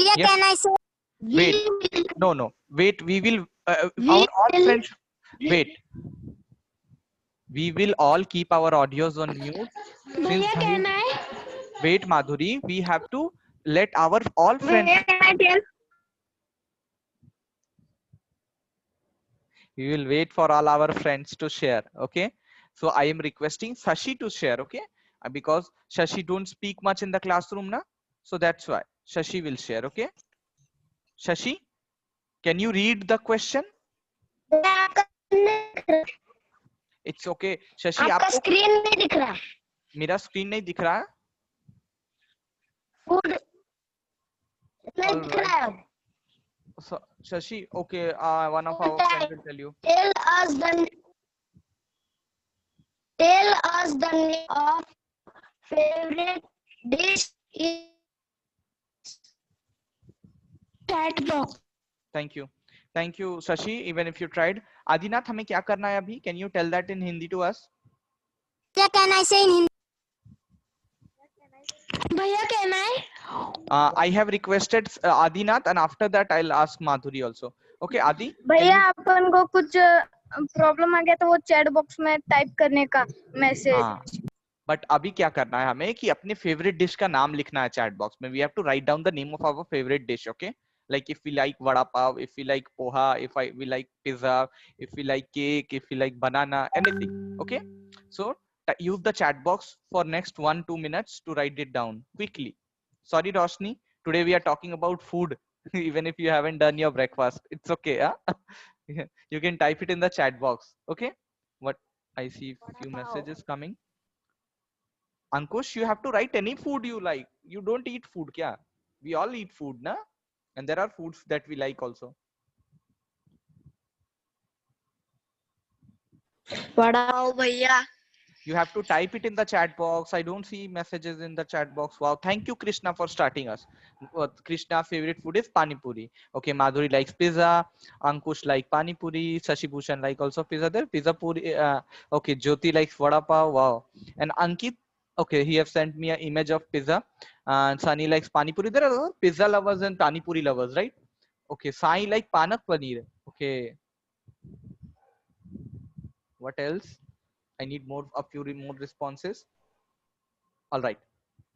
Yes. Can I say? Wait. No. Wait. We will. Our all friends. Wait. We will all keep our audios on mute. Since Can I? wait, Madhuri, we have to let our all friends. Can I tell? We will wait for all our friends to share. Okay. So I am requesting Shashi to share. Okay. Because Shashi don't speak much in the classroom, na. So that's why Shashi will share. Okay. Shashi, can you read the question? It's okay. Shashi, आपका आपको screen नहीं दिख रहा. मेरा screen नहीं दिख रहा है. फूड नहीं दिख रहा है. So, Shashi, okay, one of our friends will tell you. Tell us the name of favorite dish in chat box. Thank you, Shashi. Even if you tried, Adinath, हमें क्या करना है अभी? Can you tell that in Hindi to us? क्या can I say in Hindi? भैया can I? I have requested Adinath, and after that I'll ask Madhuri also. Okay, Adi. भैया अपन को कुछ प्रॉब्लम आ गया तो वो चैट बॉक्स में type करने का मैसेज. बट अभी क्या करना है हमें कि अपने फेवरेट डिश का नाम लिखना है चैट बॉक्स में. We have to write down the name of our favourite dish. Okay, like if we like vada pav, if we like poha, we like pizza, if we like cake, if we like banana, anything. Okay, so use the chat box for next 1-2 minutes to write it down quickly. Sorry Roshni, today we are talking about food. Even if you haven't done your breakfast, it's okay. Yeah? You can type it in the chat box. Okay, what I see few messages coming. Ankush, you have to write any food you like. You don't eat food, kya? We all eat food, na? And there are foods that we like also. बड़ा भैया. You have to type it in the chat box. I don't see messages in the chat box. Wow, thank you Krishna for starting us. Krishna's favorite food is pani puri. Okay, Madhuri likes pizza. Ankush like pani puri. Shashi Bhushan like also pizza there. Pizza puri. Okay, Jyoti likes vada pav. Wow. And Ankit, okay, he have sent me an image of pizza. And Sunny likes pani puri. There are pizza lovers and pani puri lovers, right? Okay, Sai like panak paneer. Okay. What else? I need a few more responses. All right.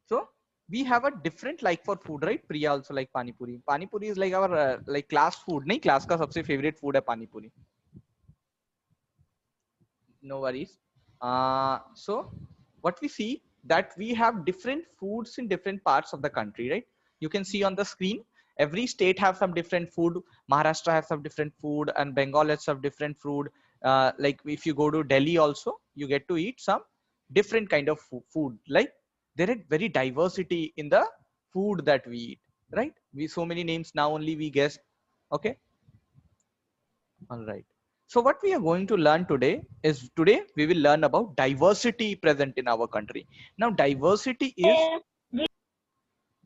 So we have a different like for food, right? Priya also like pani puri. Pani puri is like our like class food. नहीं class का सबसे favorite food है pani puri. No worries. So what we see that we have different foods in different parts of the country, right? You can see on the screen. Every state have some different food. Maharashtra has some different food, and Bengal has some different food. Like if you go to Delhi also, you get to eat some different kind of food. Like there is very diversity in the food that we eat, right? We so many names now only we guess. Okay. All right. So what we are going to learn today is we will learn about diversity present in our country. Now diversity is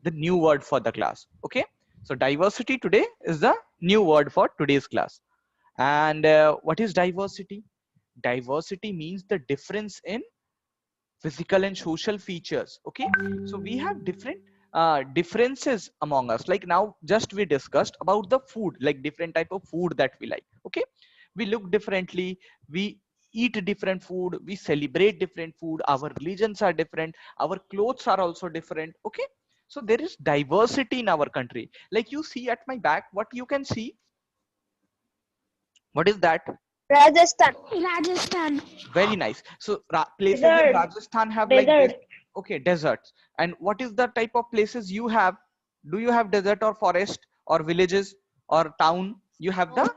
the new word for the class. Okay. So diversity today is the new word for today's class. And what is diversity? Diversity means the difference in physical and social features. Okay, so we have different differences among us. Like now just we discussed about the food, like different type of food that we like. Okay, we look differently, we eat different food, we celebrate different food, our religions are different, our clothes are also different. Okay, so there is diversity in our country. Like you see at my back, what you can see, what is that? Rajasthan. Rajasthan. Very nice. So places in Desert. Rajasthan have like this. Desert. Okay, deserts. And what is the type of places you have? Do you have desert or forest or villages or town? You have the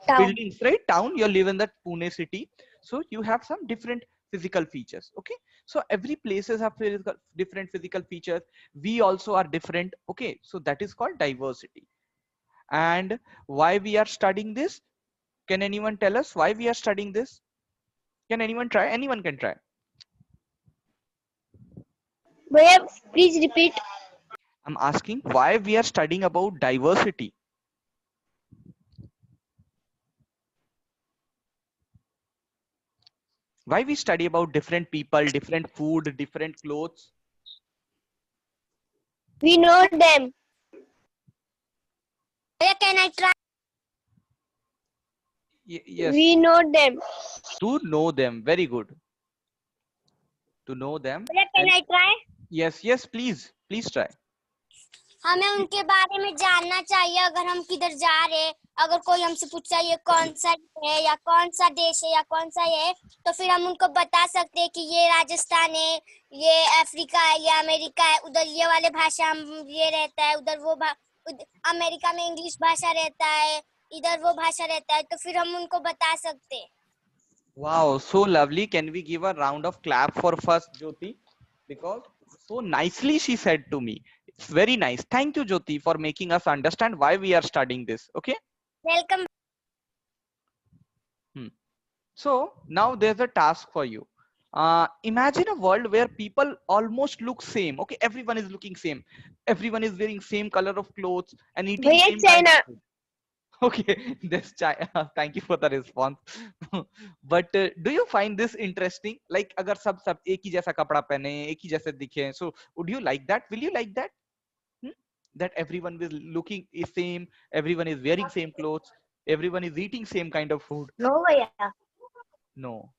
Town. buildings, right? Town. You live in that Pune city, so you have some different physical features. Okay, so every places have different physical features. We also are different. Okay, so that is called diversity. And why we are studying this? Can anyone tell us why we are studying this? Can anyone try? Anyone can try. भैया please repeat. I'm asking why we are studying about diversity. Why we study about different people, different food, different clothes? We know them. Bhaiya, can I try? Yes. We know them. To know them. Very good. To know them. Bhaiya, can And I try? yes, please try. हमें उनके बारे में जानना चाहिए अगर हम किधर जा रहे हैं। अगर कोई हमसे पूछता है ये कौन सा है या कौन सा देश है या कौन सा ये है, तो फिर हम उनको बता सकते हैं कि ये राजस्थान है, ये अफ्रीका है, ये अमेरिका है, उधर ये वाले भाषा हम ये रहता है, उधर वो अमेरिका में इंग्लिश भाषा रहता है, इधर वो भाषा रहता है, तो फिर हम उनको बता सकते हैं। Wow, so lovely. Can we give a round of clap for first Jyoti? Because so nicely she said to me. It's very nice. Thank you, Jyoti, for making us understand why we are studying this. Okay. Welcome. So now there's a task for you. Imagine a world where people almost look same. Okay, everyone is looking same. Everyone is wearing same color of clothes and eating भैया same kind of China. food. Okay, this thank you for the response. But do you find this interesting? Like, अगर सब एक ही जैसा कपड़ा पहने, एक ही जैसे दिखे, so would you like that? Will you like that? That everyone is looking is same, everyone is wearing same clothes, everyone is eating same kind of food. No भैया। No.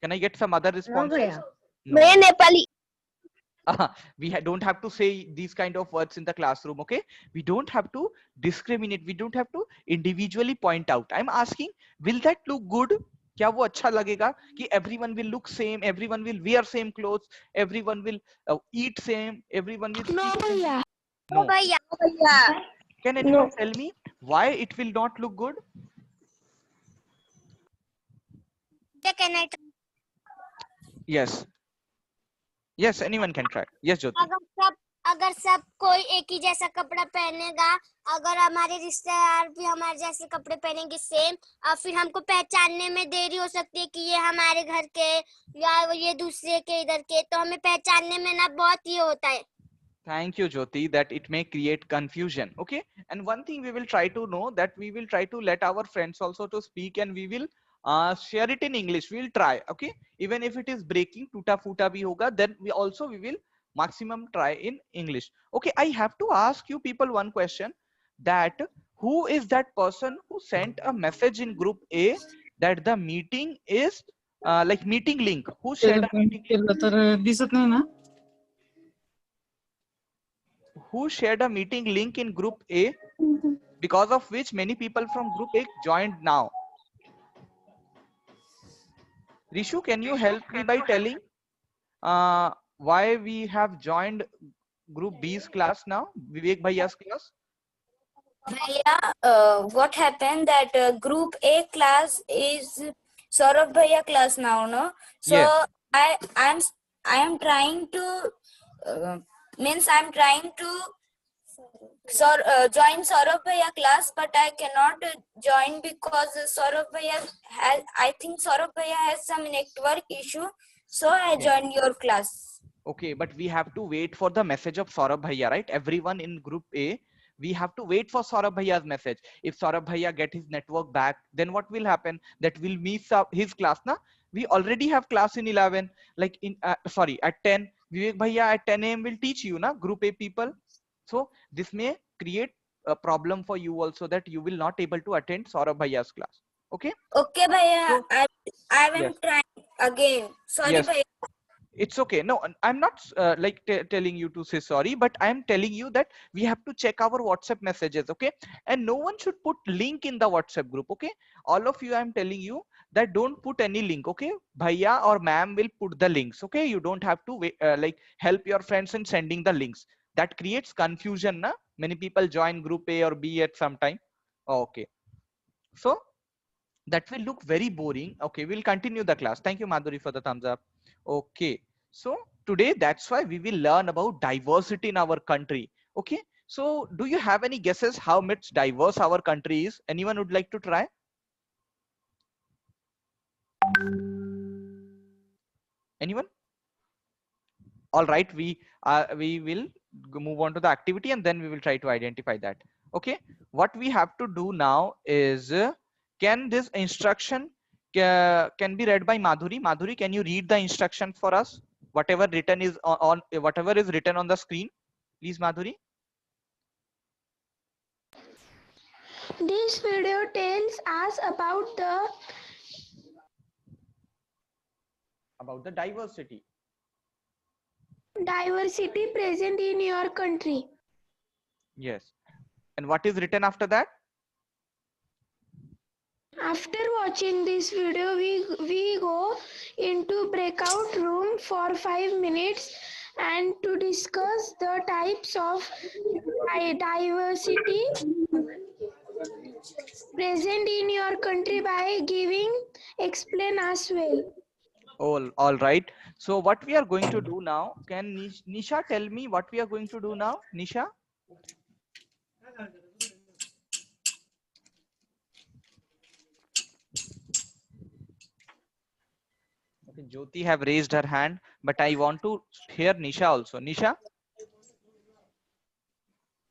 Can I get some other responses? भैया। No. भैया Nepali. We don't have to say these kind of words in the classroom. Okay, we don't have to discriminate, we don't have to individually point out. I'm asking, will that look good? क्या वो अच्छा लगेगा कि everyone will look same, everyone will wear same clothes, everyone will eat same, everyone will No, speak same? भैया। No. भैया। भैया. Can anyone tell me why it will not look good? Can I? Yes, anyone can try. Yes, Jyoti. अगर सब कोई एक ही जैसा कपड़ा पहनेगा, अगर हमारे रिश्तेदार भी हमारे जैसे कपड़े पहनेंगे सेम, और फिर हमको पहचानने में देरी हो सकती है कि ये हमारे घर के या ये दूसरे के इधर के, तो हमें पहचानने में ना बहुत ये होता है। Thank you, Jyoti, that it may create confusion. Okay, and one thing we will try to know, that we will try to let our friends also to speak, and we will share it in English. We'll try. Okay, even if it is breaking, tuta futa bhi hoga, then we will maximum try in English. Okay, I have to ask you people one question, that who is that person who sent a message in group A that the meeting is like meeting link? Who shared a meeting link? दिसत नाही ना. Who shared a meeting link in group A, because of which many people from group A joined now? Rishu, can you help me by telling why we have joined group B's class now, Vivek Bhaiya's class? Bhaiya, what happened that group A class is Saurabh Bhaiya class now, no? So Yes. I am trying to I'm trying to join Saurabh Bhaiya class, but I cannot join because Saurabh Bhaiya I think Saurabh Bhaiya has some network issue, so I joined your class. Okay, but we have to wait for the message of Saurabh Bhaiya, right? Everyone in group A, we have to wait for Saurabh Bhaiya's message. If Saurabh Bhaiya get his network back, then what will happen? That will miss his class, na? We already have class in 11, like in sorry, at 10. Vivek Bhaiya at 10 a.m. will teach you, na? Group A people. So this may create a problem for you also, that you will not able to attend Saurabh Bhaiya's class. Okay. Okay, Bhaiya, So, I am yes. trying again. Sorry, Yes. Bhaiya. It's okay. No, I'm not like telling you to say sorry, but I'm telling you that we have to check our WhatsApp messages. Okay, and no one should put link in the WhatsApp group. Okay, all of you, I'm telling you that don't put any link. Okay, bhaiya or ma'am will put the links. Okay, you don't have to wait, like help your friends in sending the links. That creates confusion, na? Many people join group A or B at some time. Okay, so that will look very boring. Okay, we'll continue the class. Thank you, Madhuri, for the thumbs up. Okay, so today that's why we will learn about diversity in our country. Okay, so do you have any guesses how much diverse our country is? Anyone would like to try? Anyone? All right, we will move on to the activity, and then we will try to identify that. Okay, what we have to do now is can this instruction can be read by Madhuri? Madhuri, can you read the instruction for us? Whatever written is on whatever is written on the screen, please, Madhuri. This video tells us about the diversity. diversity present in your country. Yes. And what is written after that? After watching this video, we go into breakout room for 5 minutes and to discuss the types of diversity present in your country by giving explain as well. All right. So what we are going to do now, can Nisha tell me what we are going to do now? Nisha? Okay, Jyoti have raised her hand, but I want to hear Nisha also. Nisha?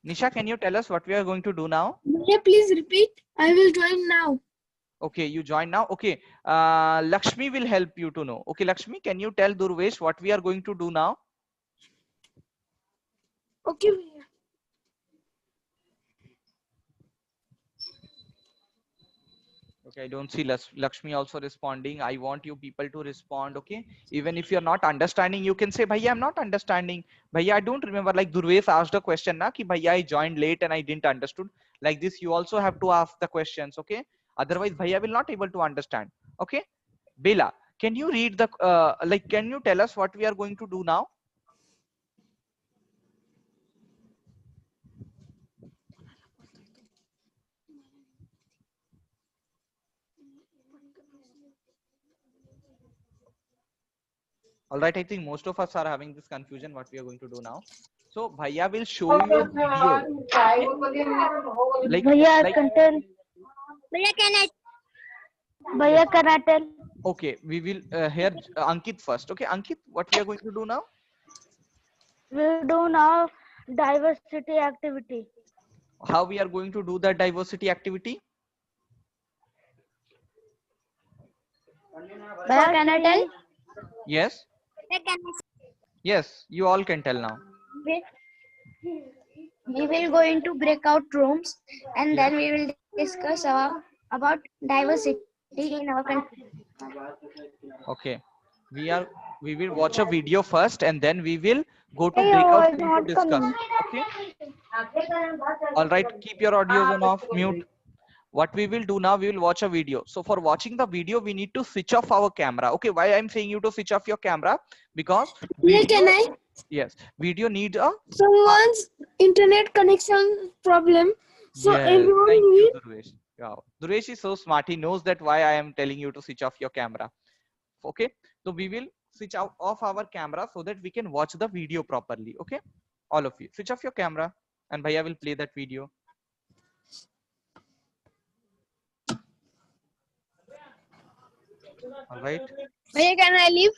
Nisha, can you tell us what we are going to do now? Please repeat. I will join now. Okay, you join now. Okay, Lakshmi will help you to know. Okay, Lakshmi, can you tell Durvesh what we are going to do now? Okay. Okay, I don't see Lakshmi also responding. I want you people to respond. Okay, even if you're not understanding, you can say, Bhaiya, I'm not understanding. Bhaiya, I don't remember. Like Durvesh asked a question, na, ki Bhaiya, I joined late and I didn't understood. Like this, you also have to ask the questions. Okay, otherwise, Bhaiya will not able to understand. Okay, Bela, can you read the can you tell us what we are going to do now? All right, I think most of us are having this confusion what we are going to do now. So Bhaiya will show you a video. Like, भैया can I Bhaiya, can I tell? okay, we will hear Ankit first. Okay, Ankit, what we are going to do now? We do now diversity activity. How we are going to do that diversity activity? Bhaiya, can I tell? Yes, yes, you all can tell now. We will go into breakout rooms and then we will discuss about diversity in our country. Okay, we will watch a video first and then we will go to breakout room to discuss. Okay, all right, keep your audios on off, mute. What we will do now, we will watch a video. So for watching the video, we need to switch off our camera. Okay, why I'm saying you to switch off your camera? Because video, yes, video needs a Someone's internet connection problem. So yes, everyone thank you, will Durvesh. Wow. Durvesh is so smart. He knows that why I am telling you to switch off your camera. Okay, so we will switch off our camera so that we can watch the video properly. Okay, all of you switch off your camera and Bhaiya will play that video. All right. Bhaiya, can I leave?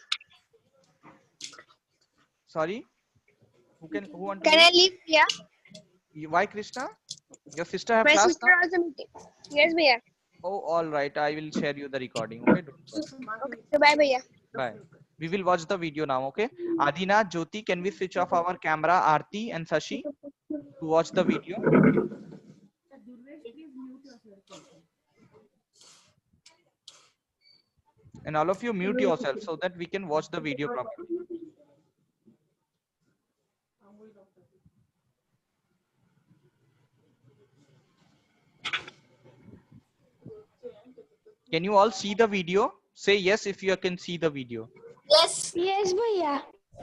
Sorry. Who want to Can I leave? Yeah. Why, Krishna? Your sister have My class sister now? has a meeting. Yes, Bhaiya. Oh, all right. I will share you the recording. Okay. Okay. So bye, Bhaiya. Bye. We will watch the video now. Okay. Adina, Jyoti, can we switch off our camera? Aarti and Sashi to watch the video. And all of you mute yourself so that we can watch the video properly. Can you all see the video? Say yes if you can see the video. Yes. Yes, Bhaiya.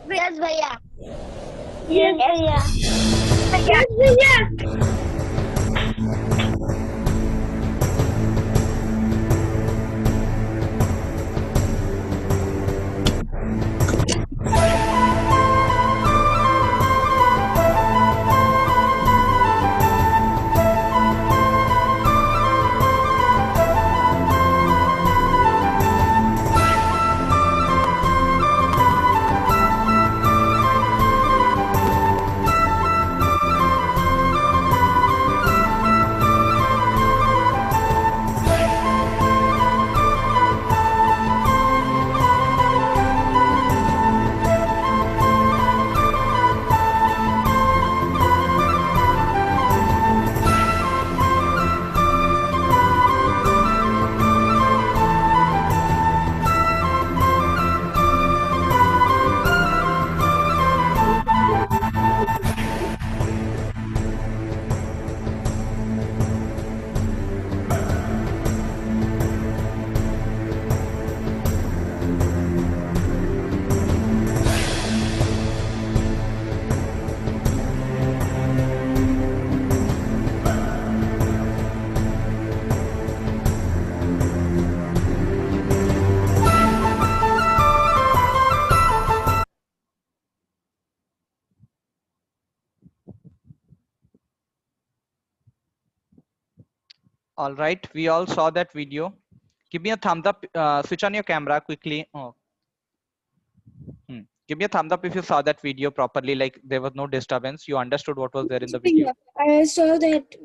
Yes, भैया Yes, Bhaiya. Yes, Bhaiya. All right, we all saw that video. Give me a thumbs up. Switch on your camera quickly. Oh. Give me a thumbs up if you saw that video properly, like there was no disturbance. You understood what was there in the video. I saw that.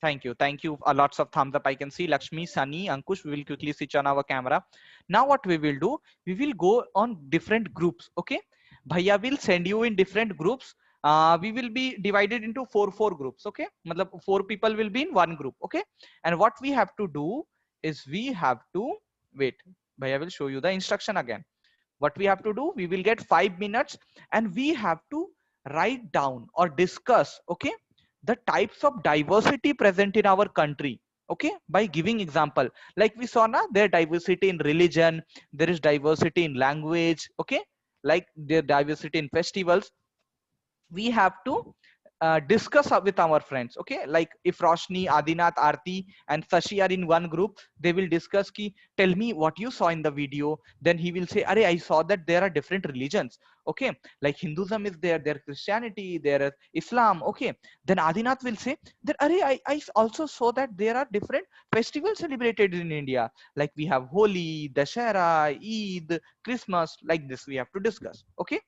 Thank you. Thank you. Lots of thumbs up. I can see Lakshmi, Sunny, Ankush. We will quickly switch on our camera. Now what we will do, we will go on different groups. Okay. Bhaiya will send you in different groups. We will be divided into four groups. Okay. Matlab 4 people will be in one group. Okay. And what we have to do is we have to wait. Bhaiya will show you the instruction again. What we have to do, we will get 5 minutes and we have to write down or discuss, okay, the types of diversity present in our country, okay, by giving example. Like we saw now, there diversity in religion, there is diversity in language, okay, like there diversity in festivals. We have to discuss with our friends, okay, like if Roshni, Adinath, Aarti and Sashi are in one group, they will discuss ki tell me what you saw in the video. Then he will say, Are, I saw that there are different religions, okay, like Hinduism is there, there Christianity, there is Islam, okay. Then Adinath will say that Are, I also saw that there are different festivals celebrated in India, like we have Holi, Dashera, Eid, Christmas, like this we have to discuss, okay.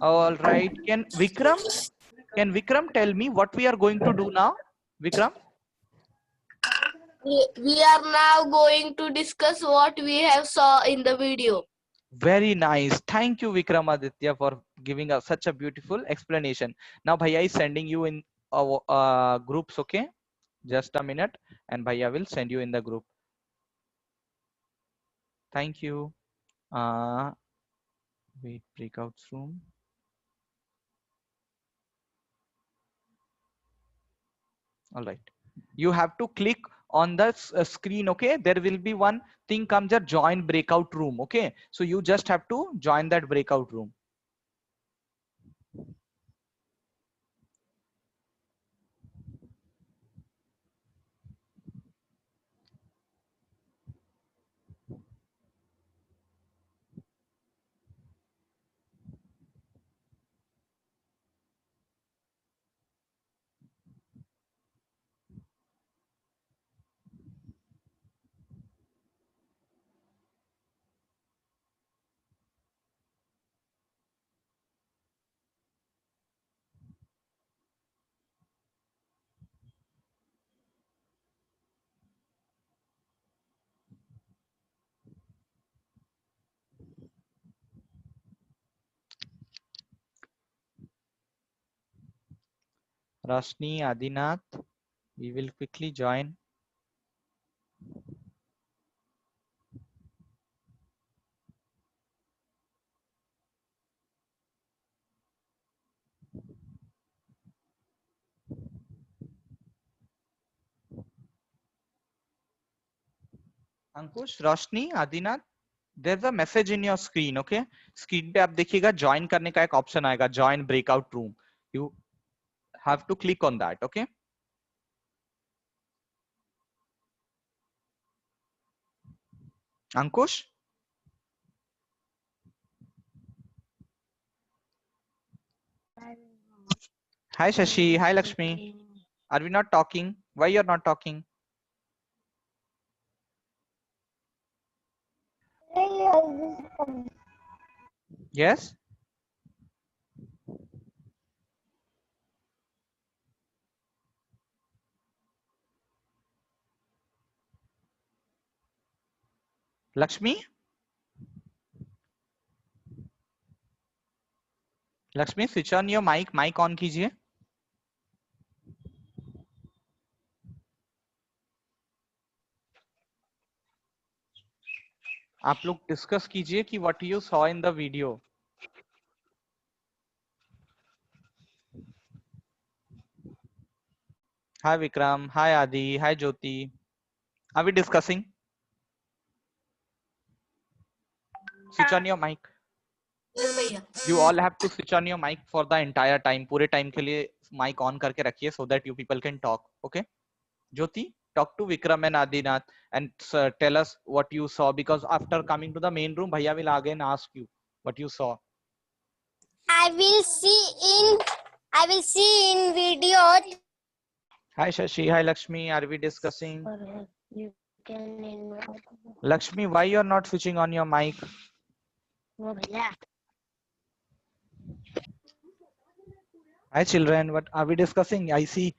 All right, can Vikram tell me what we are going to do now? Vikram? We are now going to discuss what we have saw in the video. Very nice. Thank you, Vikram Aditya, for giving us such a beautiful explanation. Now, Bhaiya is sending you in our groups, okay? Just a minute, and Bhaiya will send you in the group. Thank you. Wait, breakouts room. All right. You have to click on the screen, okay? There will be one thing comes a join breakout room, okay? So you just have to join that breakout room. Rashni, Adinath, we will quickly join. Ankush, Rashni, Adinath, there's a message in your screen, okay? Screen पे आप देखिएगा join करने का एक option आएगा, join breakout room. You have to click on that, okay? Ankush? Hi Shashi, hi Lakshmi. Are we not talking? Why you're not talking? Yes? Lakshmi? Lakshmi, switch on your mic. Mic on कीजिए. आप लोग discuss कीजिए कि what you saw in the video. Hi Vikram, hi Adi, hi Jyoti. Are we discussing? Switch on your mic. You all have to switch on your mic for the entire time. पूरे time के लिए mic on करके रखिए so that you people can talk. Okay? Jyoti, talk to Vikram and Adinath and tell us what you saw, because after coming to the main room, Bhaiya will again ask you what you saw. I will see in video Hi Shashi, hi Lakshmi. Are we discussing? You can invite. Lakshmi, why you're not switching on your mic? Hi children, what are we discussing? I see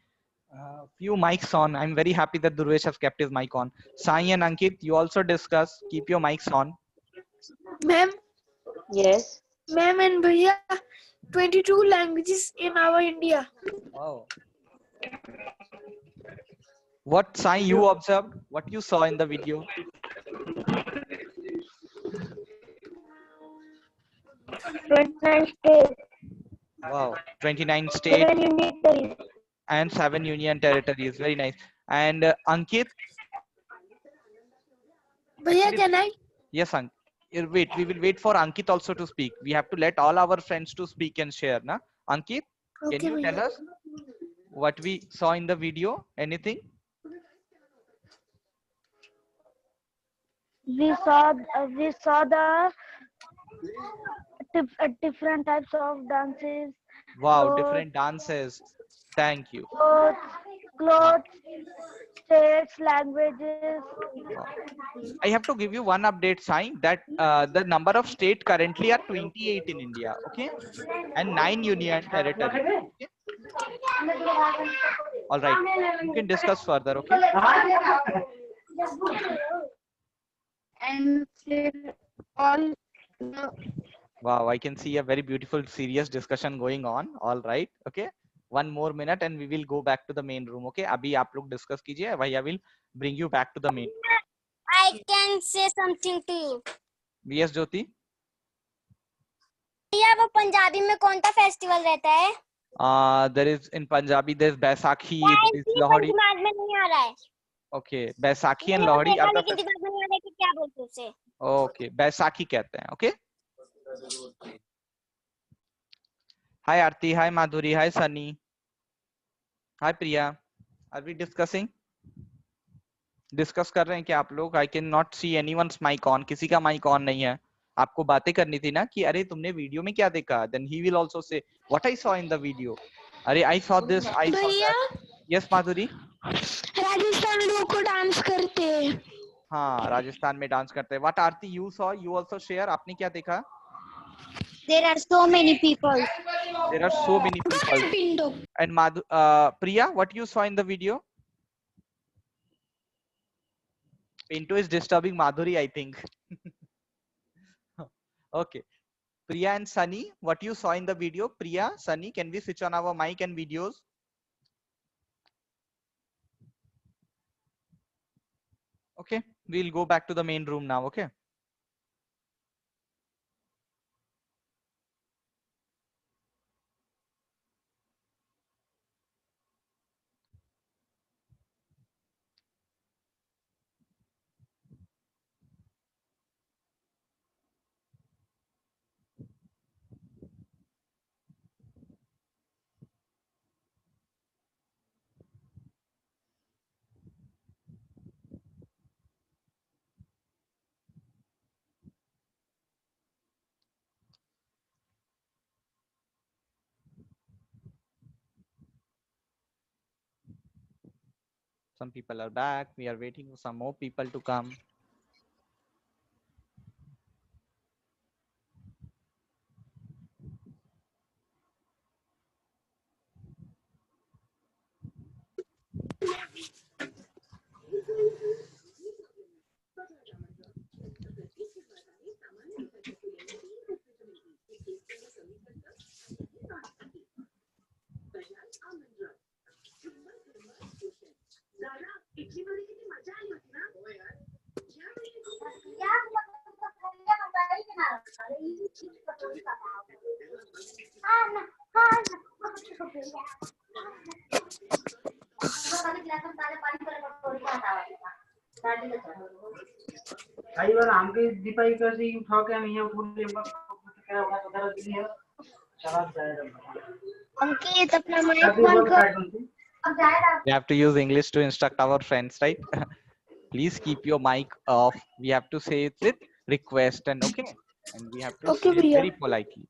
few mics on. I'm very happy that Durvesh has kept his mic on. Sai and Ankit, you also discuss. Keep your mics on. Ma'am, Yes. ma'am and bhaiya, 22 languages in our India. Wow. What Sai you observed? What you saw in the video? 29 states, Wow. 29 states 7 union territories. and 7 union territories. Very nice. And Ankit, Bhaiya, can I? yes, Ankit. Wait, we will wait for Ankit also to speak. We have to let all our friends to speak and share. Na? Ankit, can Okay, you tell bhaiya. us what we saw in the video? Anything? We saw the different types of dances, Wow, clothes, different dances. Thank you. clothes, Huh. clothes, states, languages. Wow. I have to give you one update, Sai, that the number of state currently are 28 in India, okay, and 9 union territories. Okay? All right, you can discuss further, okay? And all Wow, I can see a very beautiful, serious discussion going on. All right, okay. One more minute and we will go back to the main room, okay? अभी आप लोग discuss कीजिए. I will bring you back to the main. I can say something to you. VS Jyoti. भैया वो पंजाबी में कौन सा festival रहता है? There is in Punjabi there's Baisakhi, there is ये Lohri. दिमाग में नहीं आ रहा है. Okay, Baisakhi and मैंने Lohri देखा are the लेकिन दिमाग में नहीं आ रहा है कि क्या बोलते हैं उसे. okay, Baisakhi कहते हैं, okay? Hi Aarti, hi Madhuri, hi Sunny. Hi Priya. Are we discussing? Discuss कर रहे हैं क्या आप लोग? I cannot see anyone's mic on. किसी का mic on नहीं है. आपको बातें करनी थी ना कि अरे तुमने वीडियो में क्या देखा? Then he will also say what I saw in the video. अरे I saw this, I saw भैया, that. Yes Madhuri. राजस्थान लोग को डांस करते हैं. हाँ राजस्थान में डांस करते हैं. What Aarti you saw? You also share. आपने क्या देखा? There are so many people. There are so many people. Pindo. And Priya, what you saw in the video? Pinto is disturbing Madhuri, I think. Okay. Priya and Sunny, what you saw in the video? Priya, Sunny, can we switch on our mic and videos? Okay, we'll go back to the main room now, okay? Some people are back. We are waiting for some more people to come. आई बार आमके दीपाई कैसे उठा के हम यहाँ फूल ले क्या होगा तो दर्द नहीं है चला जाएगा अंकित अपना माइक बंद कर. We have to use English to instruct our friends, right? Please keep your mic off. We have to say it with request and okay. And we have to Okay, say it भैया. very politely.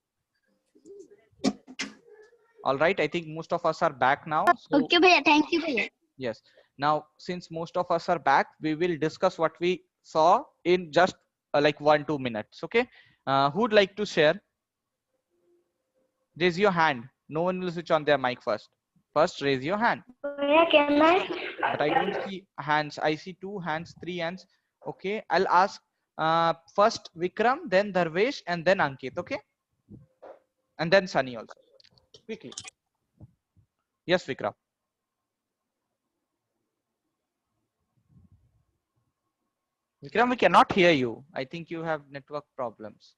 All right. I think most of us are back now. So, Okay, bhaiya. Thank you, bhaiya. yes. Now, since most of us are back, we will discuss what we saw in just like 1-2 minutes. Okay. Who'd like to share? Raise your hand. No one will switch on their mic first. First, raise your hand. Can I? But I don't see hands. I see 2 hands, 3 hands. Okay. I'll ask first Vikram, then Dharvesh, and then Ankit. Okay. And then Sunny also. Quickly. Yes, Vikram. Vikram, we cannot hear you. I think you have network problems.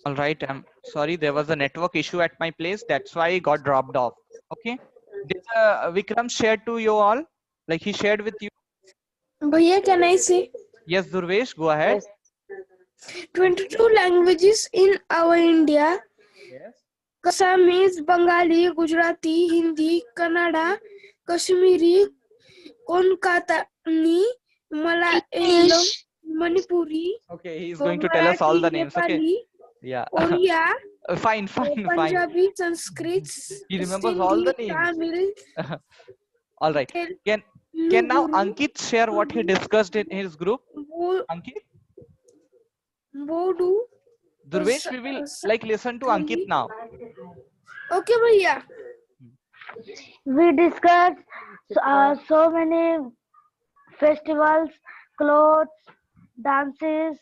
All right. I'm sorry. There was a network issue at my place. That's why I got dropped off. Okay. Did Vikram share to you all? Like he shared with you? Bhaiya, can I say? Yes, Durvesh, go ahead. 22 languages in our India. Yes. Assamese, Bengali, Gujarati, Hindi, Kannada, Kashmiri, Konkani, Malayalam, Manipuri, Okay, he's going to tell us all the names. Okay. Nepali, Yeah. Oriya, Fine. Punjabi, Sanskrit, He remembers all the Sindhi, names. Tamil, All right. Can now Ankit share what he discussed in his group? Ankit? Bodu. Durvesh, we will like listen to Ankit now. Okay, bhaiya. We discussed so many festivals, clothes, dances,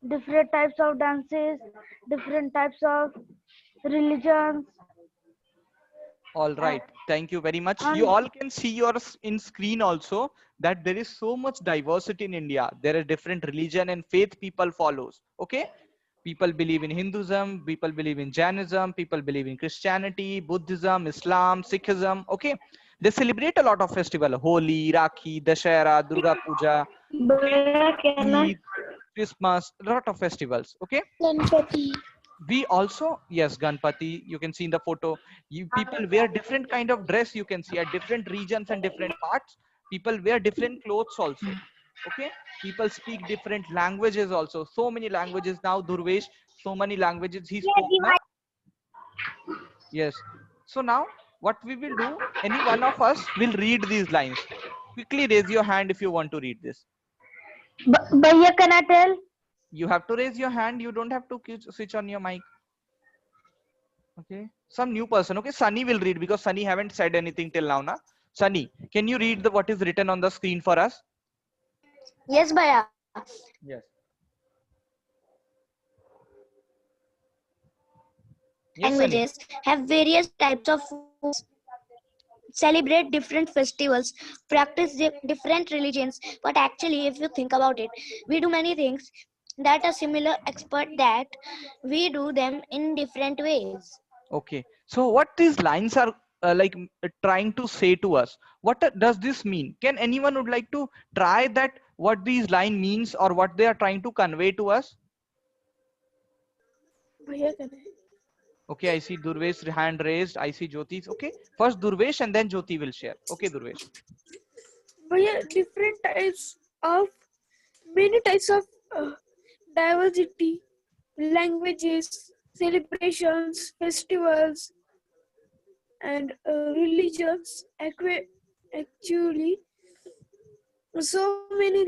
different types of dances, different types of religions. All right. Thank you very much. You all can see yours in screen also that there is so much diversity in India. There are different religion and faith people follows. Okay. People believe in Hinduism, people believe in Jainism, people believe in Christianity, Buddhism, Islam, Sikhism. Okay. They celebrate a lot of festival. Holi, Rakhi, Dashera, Durga Puja, Eid, Christmas, a lot of festivals. Okay. We also, yes, Ganpati, you can see in the photo, people wear different kind of dress. You can see at different regions and different parts. People wear different clothes also. Okay. People speak different languages also. So many languages now, Durvesh, so many languages he spoke now. Yes. So now what we will do, any one of us will read these lines. Quickly raise your hand if you want to read this. Bhaiya, can I tell? You have to raise your hand. You don't have to switch on your mic. Okay. Some new person. Okay. Sunny will read because Sunny haven't said anything till now. Na? Sunny, can you read what is written on the screen for us? Yes, bhaiya. Yes. Yes, Sunny. Languages have various types of foods, celebrate different festivals, practice different religions. But actually, if you think about it, we do many things that are similar, except that we do them in different ways. Okay. So what these lines are trying to say to us? What does this mean? Can anyone would like to try that? What these line means or what they are trying to convey to us? Okay, I see Durvesh hand raised. I see Jyoti's. Okay, first Durvesh and then Jyoti will share. Okay, Durvesh. Different types of, many types of diversity, languages, celebrations, festivals, and religions. Actually, so many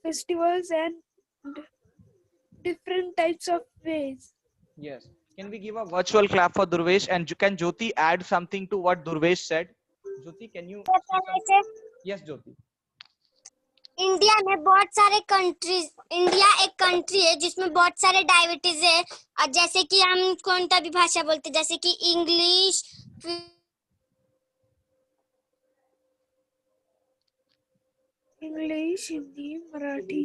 festivals and different types of ways. Yes. Can we give a virtual clap for Durvesh, and can Jyoti add something to what Durvesh said? Jyoti, can you? Yes, Jyoti. India में बहुत सारे countries, India एक country है जिसमें बहुत सारे diversities है, और जैसे कि हम कौन सा भी भाषा बोलते हैं, जैसे कि English, Hindi, Marathi,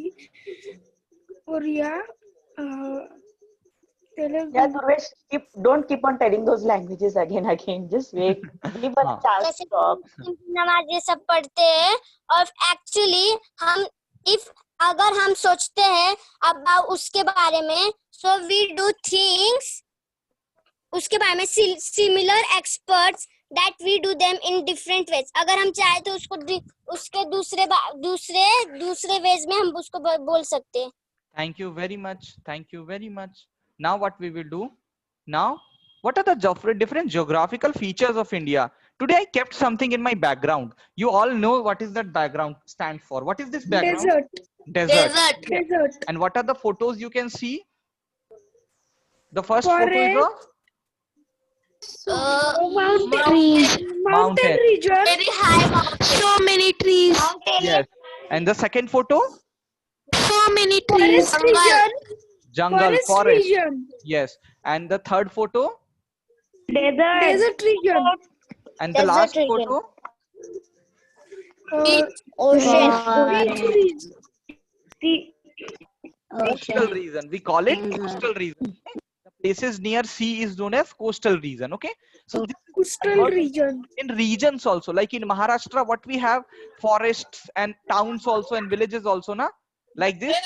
Oriya, Telugu. Yeah, Durvesh, don't keep on telling those languages again. Just wait. Give a chance to talk. नमाज ये सब पढ़ते हैं, और एक्चुअली हम, if अगर हम सोचते हैं अब उसके बारे में, so we do things उसके बारे में similar experts that we do them in different ways. अगर हम चाहे तो उसको उसके दूसरे ways में हम उसको बोल सकते हैं. Thank you very much. Thank you very much. Now what we will do? Now, what are the different geographical features of India? Today I kept something in my background. You all know what is that background stand for. What is this background? Desert. Desert. Desert. And what are the photos you can see? The first photo is of Mountain region. Very high mountain. So many trees. yes. And the second photo? So many trees. Forest region. Jungle, forest. region. Yes. And the third photo? Desert region. And the Desert last region. photo? Ocean. Coastal region. We call it coastal region. The places near sea is known as coastal region. Okay. So this is Coastal region. in regions also, like in Maharashtra, what we have forests and towns also and villages also, na? Like this.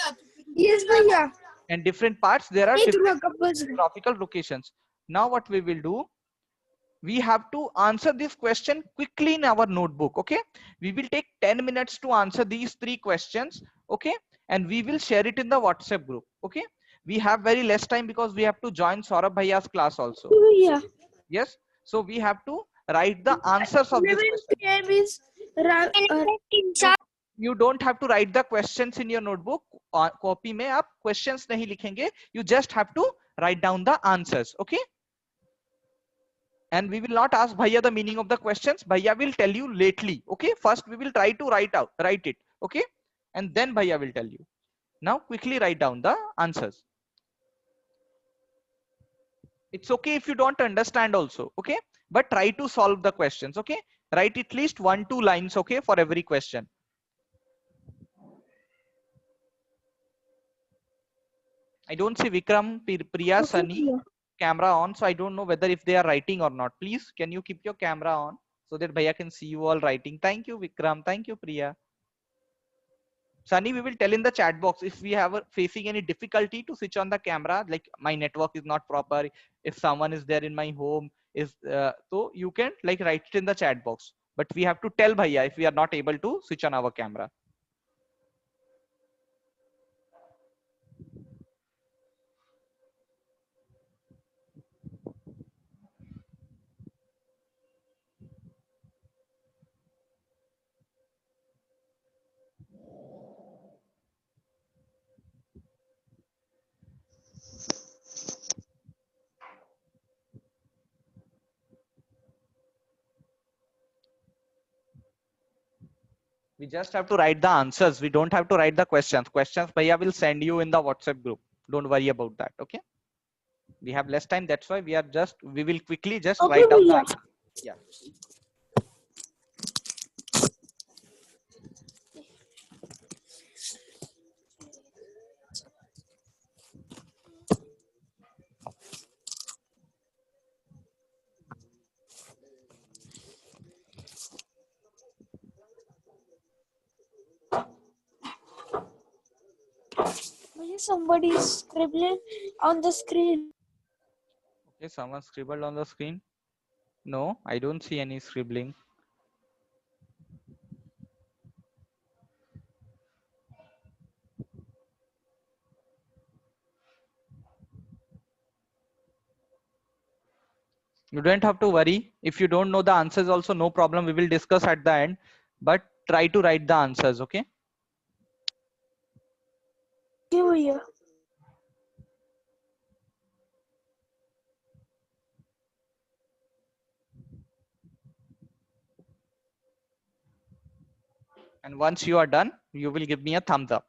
Yes, bhaiya. And different parts there are different geographical locations. Now what we will do? We have to answer this question quickly in our notebook. Okay. We will take 10 minutes to answer these 3 questions. Okay. And we will share it in the WhatsApp group. Okay. We have very less time because we have to join Saurabh Bhaiya's class also. Yeah. Yes. So we have to write the answers of this 11 question. p.m. is You don't have to write the questions in your notebook. Copy में आप questions नहीं लिखेंगे. You just have to write down the answers. Okay. And we will not ask Bhaiya the meaning of the questions. Bhaiya will tell you lately. Okay. First we will try to write it. Okay. And then Bhaiya will tell you. Now quickly write down the answers. It's okay if you don't understand also. Okay. But try to solve the questions. Okay. Write at least 1-2 lines. Okay. For every question. I don't see Vikram, Priya, Sunny camera on, so I don't know whether if they are writing or not. Please, can you keep your camera on so that Bhaiya can see you all writing? Thank you, Vikram. Thank you, Priya. Sunny, we will tell in the chat box if we have facing any difficulty to switch on the camera, like my network is not proper, if someone is there in my home, so you can like write it in the chat box. But we have to tell Bhaiya if we are not able to switch on our camera. We just have to write the answers. We don't have to write the questions. Questions Bhaiya will send you in the WhatsApp group. Don't worry about that. Okay. We have less time. That's why we will quickly just write down the answers. Yeah. Somebody is scribbling on the screen. Okay, someone scribbled on the screen. No, I don't see any scribbling. You don't have to worry. If you don't know the answers also, no problem. We will discuss at the end, but try to write the answers. Okay. Yeah. And once you are done, you will give me a thumbs up.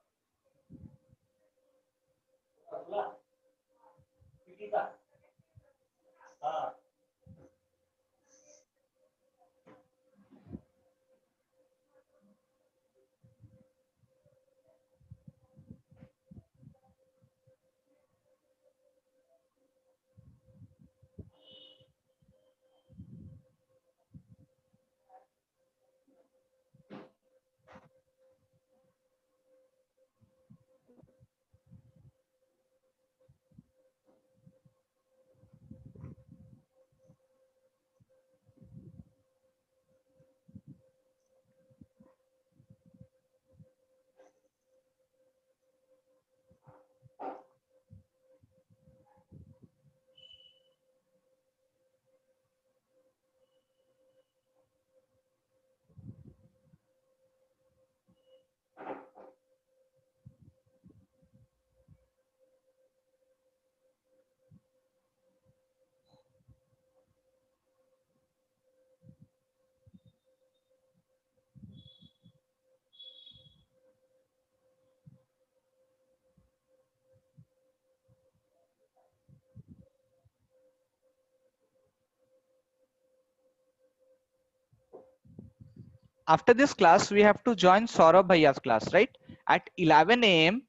after this class, we have to join Saurabh Bhaiya's class, right? At 11 a.m.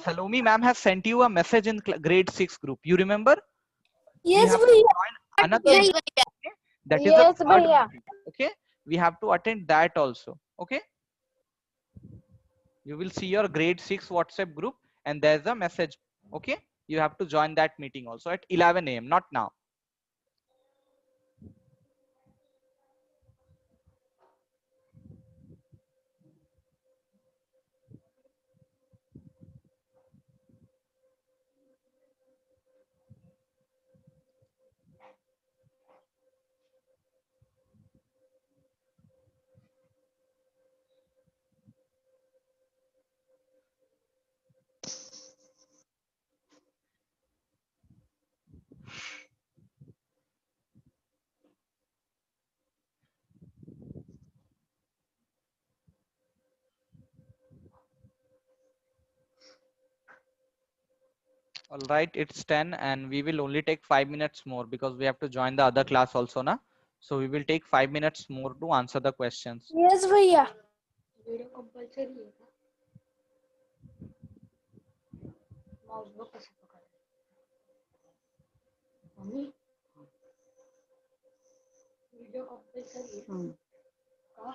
Salome ma'am has sent you a message in grade 6 group. You remember? We Yes, have to bhaiya. join another Yes, meeting, bhaiya. okay? That is a Yes, third भैया. meeting. Okay, we have to attend that also. Okay, you will see your grade 6 WhatsApp group and there's a message. Okay, you have to join that meeting also at 11 a.m. not now. All right, it's 10 and we will only take 5 minutes more because we have to join the other class also na. So we will take 5 minutes more to answer the questions. Yes, bhaiya. Video compulsory है का mouse को कैसे पकड़ mummy video compulsory है का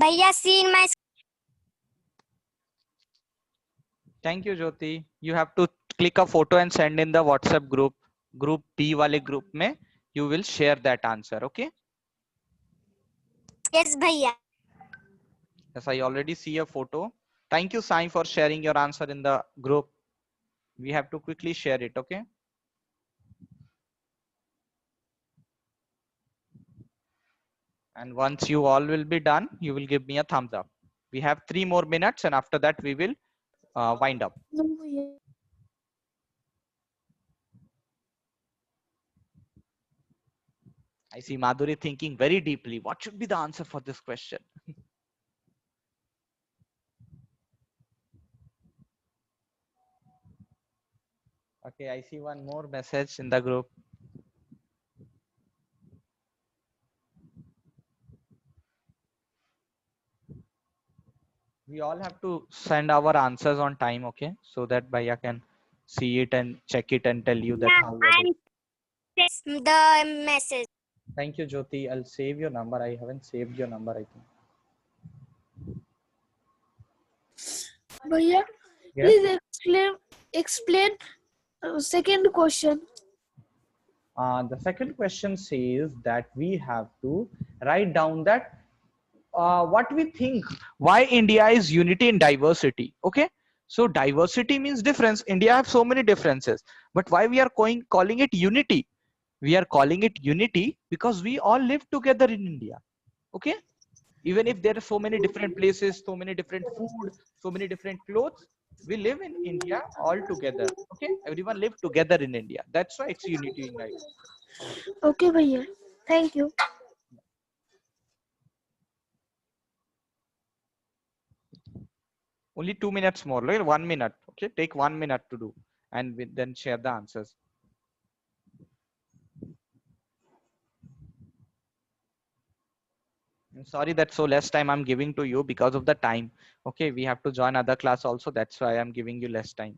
भैया seen my Thank you, Jyoti. You have to click a photo and send in the WhatsApp group. Group B wale group mein you will share that answer. Okay. Yes भैया. Yes, I already see a photo. Thank you, Sai, for sharing your answer in the group. We have to quickly share it. Okay. And once you all will be done, you will give me a thumbs up. We have 3 more minutes and after that we will wind up. No, bhaiya. I see Madhuri thinking very deeply. What should be the answer for this question? Okay, I see one more message in the group. We all have to send our answers on time, okay? So that Bhaiya can see it and check it and tell you that Yeah, how was it. I'm the message. Thank you, Jyoti. I'll save your number. I haven't saved your number, I think. Bhaiya, Yes. please explain second question. The second question says that we have to write down that what we think why India is unity in diversity. Okay, so diversity means difference. India have so many differences, but why we are calling it unity? We are calling it unity because we all live together in India. Okay, even if there are so many different places, so many different food, so many different clothes, we live in India all together. Okay, everyone live together in India. That's why it's unity in diversity. Okay, bhaiya. Thank you. Only 2 minutes more, like 1 minute. Okay, take 1 minute to do, and then share the answers. I'm sorry that so less time I'm giving to you because of the time. Okay, we have to join other class also. That's why I'm giving you less time.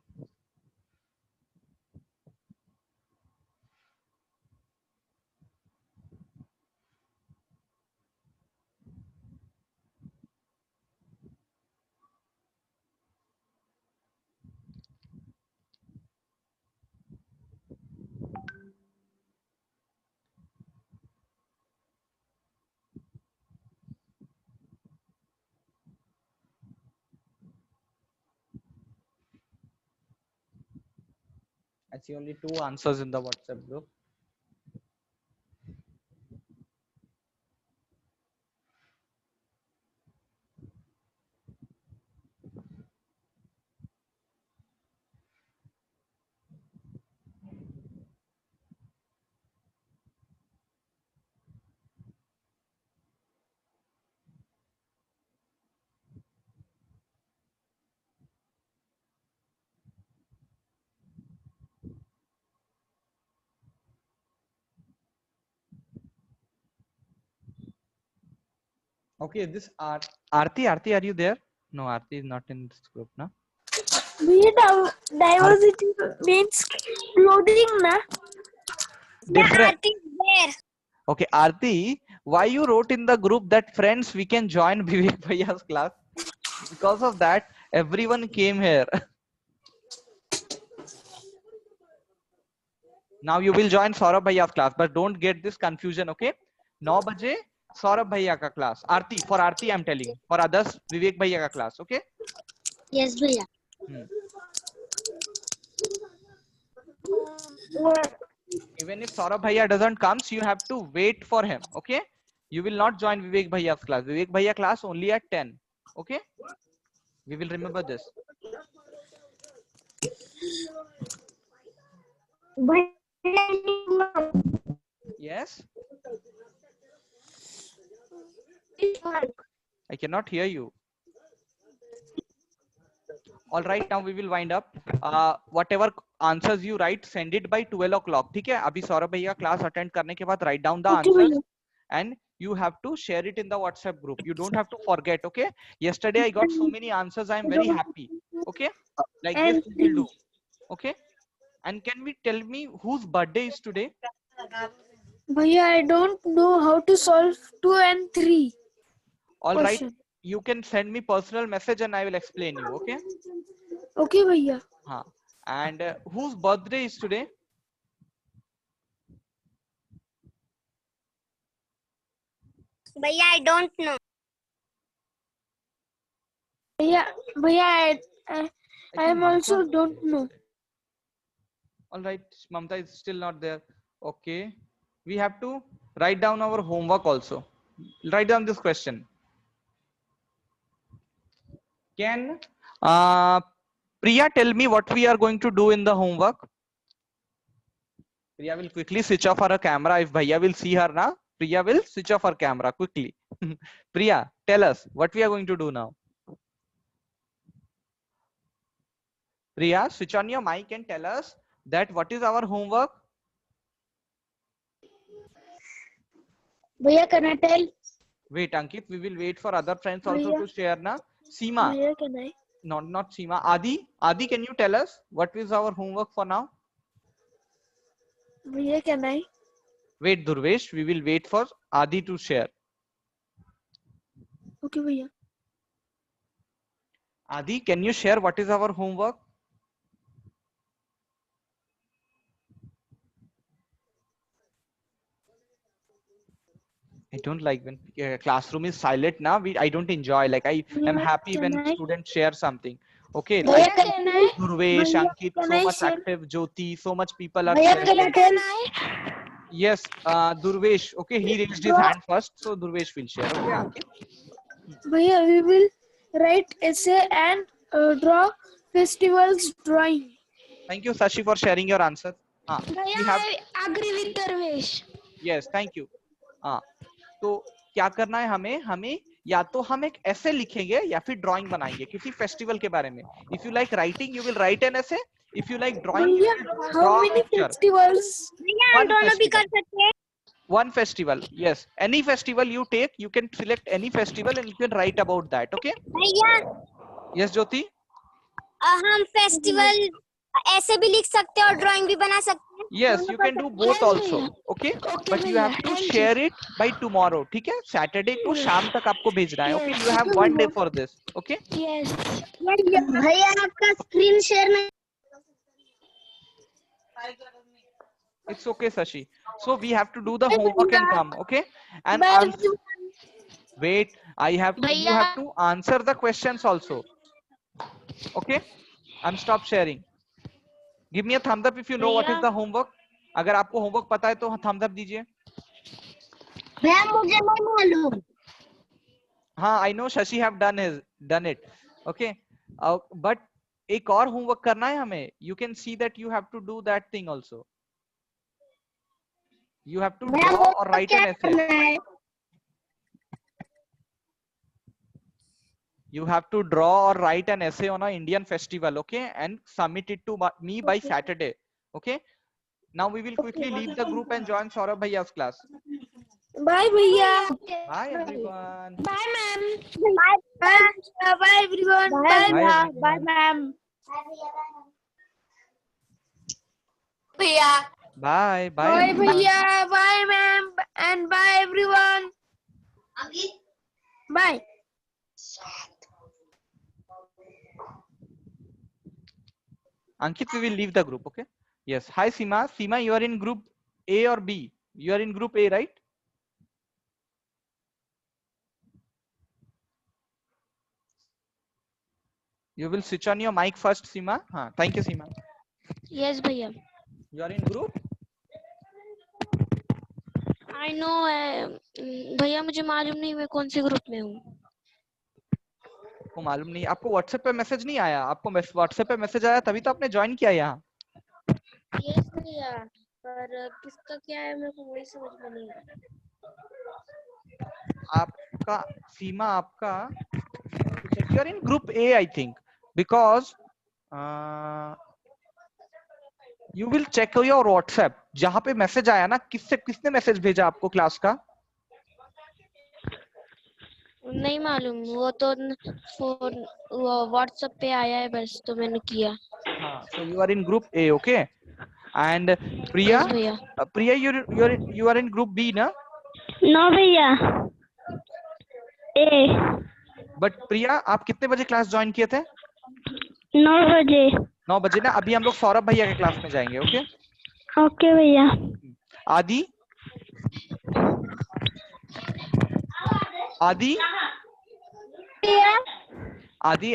I see only 2 answers in the WhatsApp group. Okay, this Aarti, are you there? No, Aarti is not in this group, no. Diversity means clothing, na? Different. Aarti is there. Okay, Aarti, why you wrote in the group that friends we can join Vivek Bhaiya's class? Because of that, everyone came here. Now you will join Saurabh Bhaiya's class, but don't get this confusion, okay? 9 baje Saurabh Bhaiya ka class. Aarti, for Aarti I'm telling. For others, Vivek Bhaiya ka class, okay? Yes, भैया. Even if Saurabh Bhaiya doesn't come, you have to wait for him, okay? You will not join Vivek Bhaiya's class. Vivek Bhaiya class only at 10, okay? We will remember this. Yes? I cannot hear you. All right, now we will wind up. Whatever answers you write, send it by 12 o'clock. ठीक है? अभी सौरभ भैया class attend करने के बाद write down the answers and you have to share it in the WhatsApp group. You don't have to forget, okay? Yesterday I got so many answers. I am very happy. Okay? Like this we will do. Okay? And can we tell me whose birthday is today? Bhaiya, I don't know how to solve 2 and 3. All right. Question. You can send me personal message and I will explain you. Okay? Okay, Bhaiya. Haan. And whose birthday is today? भैया, I don't know. Bhaiya, I am also don't know. All right, Mamta is still not there. Okay, we have to write down our homework also. Write down this question. Can Priya tell me what we are going to do in the homework? Priya will quickly switch off her camera. If Bhaiya will see her now, Priya will switch off her camera quickly. Priya, tell us what we are going to do now. Priya, switch on your mic and tell us that what is our homework. Bhaiya, can I tell? Wait, Ankit, we will wait for other friends also Bhaiya. to share na. Seema, Bhaiya, can I? not Seema. Adi, can you tell us what is our homework for now? Bhaiya, can I? Wait, Durvesh, we will wait for Adi to share. Okay, Bhaiya. Adi, can you share what is our homework? I don't like when classroom is silent now. I don't enjoy. Like I am happy when students share something. Okay, like Durvesh, Ankit, so much active. Jyoti, so much people are sharing. Yes, Durvesh. Okay, he raised his hand first, so Durvesh will share. Okay, Ankit. Bhaiya, we will write essay and draw festivals drawing. Thank you, Sashi, for sharing your answer. I agree with Darvesh. Yes, thank you. तो क्या करना है हमें या तो हम एक ऐसे लिखेंगे या फिर ड्राइंग बनाएंगे किसी फेस्टिवल के बारे में. If you like writing you will write an essay. If you like drawing you will draw a picture. हम दोनों भी कर सकते हैं. One festival, yes. Any festival you take, you can select any festival and you can write about that. Okay? भैया. Yes, Jyoti. हम festival ऐसे भी लिख सकते हैं और ड्राइंग भी बना सकते हैं. Yes, you can do both also. Okay? But you have to share it by tomorrow. ठीक है? Saturday को शाम तक आपको भेजना है. Okay? You have 1 day for this. Okay? Yes. भैया आपका स्क्रीन शेयर नहीं. It's okay, Sashi. So we have to do the homework and come. Okay? And wait, you have to answer the questions also. Okay? I'm stop sharing. Give me a thumbs up if you know what is the homework. अगर आपको homework पता है तो thumbs up दीजिए. भैया मुझे नहीं मालूम. हाँ, I know Shashi have done it. Okay, but एक और homework करना है हमें. You can see that you have to do that thing also. You have to draw or write an essay. You have to draw or write an essay on an Indian festival, okay, and submit it to me by Saturday. Okay. Now we will quickly leave the group and join Saurabh Bhaiya's class. Bye भैया. Bye everyone. Bye, ma'am. Bye everyone. Bye everyone. ma'am. भैया. Bye. Bye Bye everyone. भैया. Bye ma'am. And bye everyone. Bye. Ankit, we will leave the group, okay? Yes. Hi Seema. Seema, you are in group A or B? You are in group A, right? You will switch on your mic first, Seema. Thank you, Seema. Yes, भैया. You are in group? I know. भैया मुझे मालूम नहीं मैं कौन से group में हूँ. आपको मालूम नहीं? आपको व्हाट्सएप पे मैसेज नहीं आया? आपको व्हाट्सएप पे मैसेज आया तभी तो आपने ज्वाइन किया यहाँ. Yes भैया. पर किसका क्या है मेरे को वही समझ में नहीं आ रहा. आपका सीमा आपका you are in group A, I think, because you will check your WhatsApp. जहाँ पे मैसेज आया ना, किसने मैसेज भेजा आपको क्लास का? नहीं मालूम. वो तो फोन व्हाट्सएप पे आया है बस तो मैंने किया. So you are in group A, okay? And Priya, Yes, भैया. Priya, you are in group B, ना? No भैया. ए. But Priya, आप कितने बजे क्लास ज्वाइन किए थे? 9 बजे. 9 बजे ना. अभी हम लोग सौरभ भैया के क्लास में जाएंगे, ओके? ओके भैया. आदि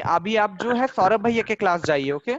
अभी आप जो है सौरभ भैया के क्लास जाइए, ओके?